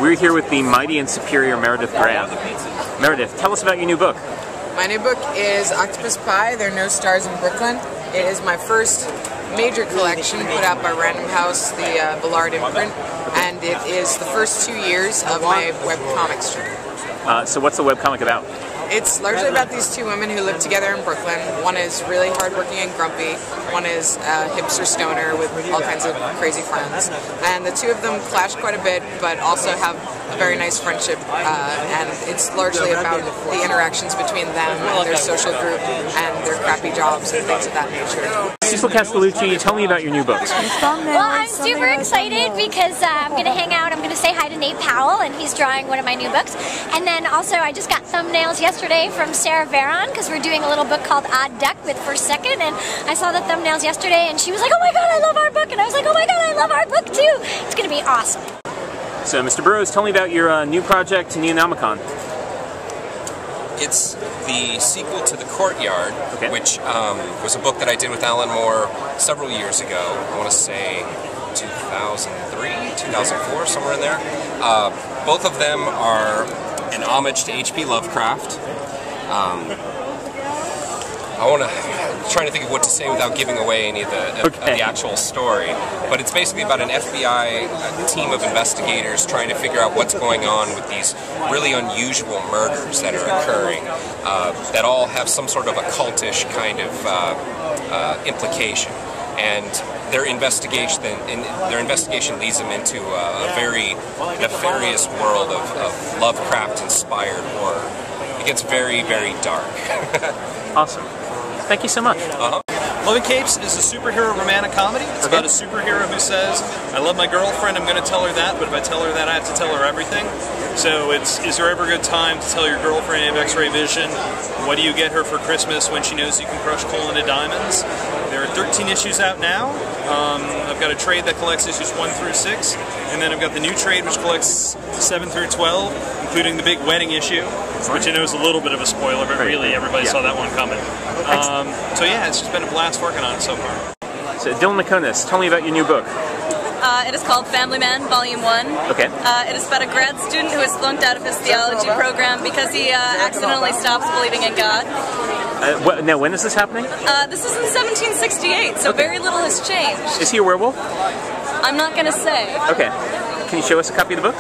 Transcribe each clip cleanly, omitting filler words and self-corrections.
We're here with the mighty and superior Meredith Graham. Meredith, tell us about your new book. My new book is Octopus Pie, There Are No Stars in Brooklyn. It is my first major collection put out by Random House, the Ballard imprint, and it is the first 2 years of my webcomic strip. So what's the webcomic about? It's largely about these two women who live together in Brooklyn. One is really hardworking and grumpy. One is a hipster stoner with all kinds of crazy friends. And the two of them clash quite a bit, but also have a very nice friendship. And it's largely about the interactions between them and their social group and their crappy jobs and things of that nature. Casallucci, tell me about your new books. Well, I'm super excited because I'm going to hang out. I'm going to say hi to Nate Powell, and he's drawing one of my new books. And then also, I just got thumbnails yesterday from Sarah Varon because we're doing a little book called Odd Duck with First Second, and I saw the thumbnails yesterday, and she was like, "Oh my God, I love our book," and I was like, "Oh my God, I love our book too." It's going to be awesome. So, Mr. Burroughs, tell me about your new project, Neonomicon. It's the sequel to The Courtyard, okay, which was a book that I did with Alan Moore several years ago. I want to say 2003, 2004, somewhere in there. Both of them are an homage to H.P. Lovecraft. I'm trying to think of what to say without giving away any of the actual story. But it's basically about an FBI team of investigators trying to figure out what's going on with these really unusual murders that are occurring, that all have some sort of occultish kind of implication. And their investigation leads them into a very nefarious world of Lovecraft-inspired horror. It gets very, very dark. Awesome. Thank you so much. Logan Capes is a superhero romantic comedy. It's about a superhero who says, "I love my girlfriend, I'm going to tell her that, but if I tell her that, I have to tell her everything." So it's, is there ever a good time to tell your girlfriend you have X-ray vision? What do you get her for Christmas when she knows you can crush coal into diamonds? There are 13 issues out now. I've got a trade that collects issues 1 through 6, and then I've got the new trade which collects 7 through 12, including the big wedding issue, which I know is a little bit of a spoiler, but really everybody saw that one coming. So yeah, it's just been a blast working on it so far. So Dylan McManus, tell me about your new book. It is called Family Man, Volume 1. Okay. It is about a grad student who has flunked out of his theology program because he accidentally stops believing in God. Now, when is this happening? This is in 1768, so very little has changed. Is he a werewolf? I'm not going to say. Okay. Can you show us a copy of the book?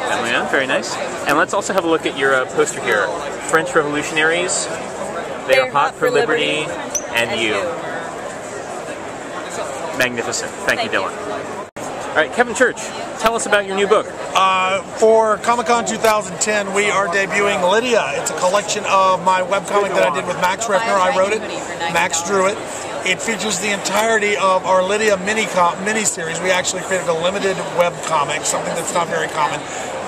Family Man, very nice. And let's also have a look at your poster here. French revolutionaries, they are hot for liberty, and you. Magnificent. Thank you, Dylan. All right, Kevin Church, tell us about your new book. For Comic-Con 2010, we are debuting Lydia. It's a collection of my webcomic that I did with Max Riffner. I wrote it. Max drew it. It features the entirety of our Lydia mini-series. We actually created a limited webcomic, something that's not very common.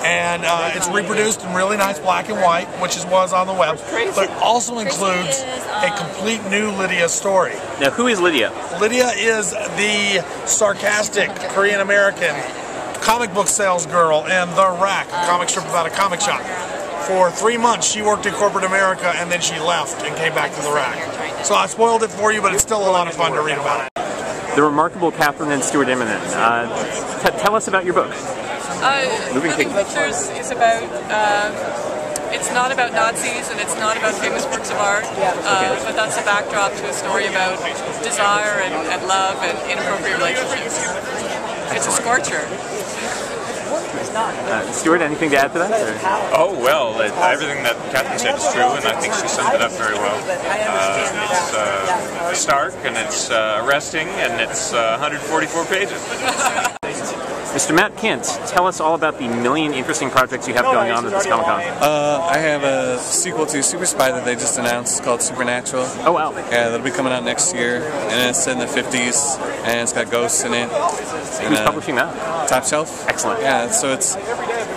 And it's reproduced in really nice black and white, which was on the web, but it also includes a complete new Lydia story. Now, who is Lydia? Lydia is the sarcastic Korean-American comic book sales girl in The Rack, a comic strip about a comic shop. For 3 months, she worked in corporate America, and then she left and came back to The Rack. So I spoiled it for you, but it's still a lot of fun to read about it. The remarkable Catherine and Stewart Immonen. Tell us about your book. Moving Pictures is about, it's not about Nazis and it's not about famous works of art, but that's a backdrop to a story about desire and love and inappropriate relationships. It's a scorcher. Stuart, anything to add to that? Or? Oh, well, everything that Catherine said is true, and I think she summed it up very well. It's stark, and it's arresting, and it's 144 pages. Mr. Matt Kent, tell us all about the million interesting projects you have going on at this Comic-Con. I have a sequel to Super Spy that they just announced called Supernatural. Oh, wow. Yeah, that'll be coming out next year, and it's set in the 50s, and it's got ghosts in it. Who's publishing that? Top Shelf. Excellent. Yeah, so it's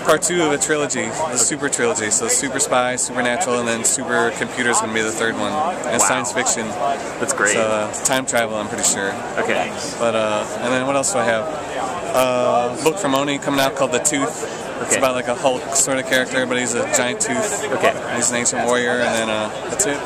part 2 of a trilogy, the Super Trilogy. So Super Spy, Supernatural, and then Super Computer is going to be the 3rd one. And science fiction. That's great. So time travel, I'm pretty sure. Okay. But and then what else do I have? Book from Oni coming out called The Tooth. It's about like a Hulk sort of character, but he's a giant tooth. Okay. He's an ancient warrior, and then that's it.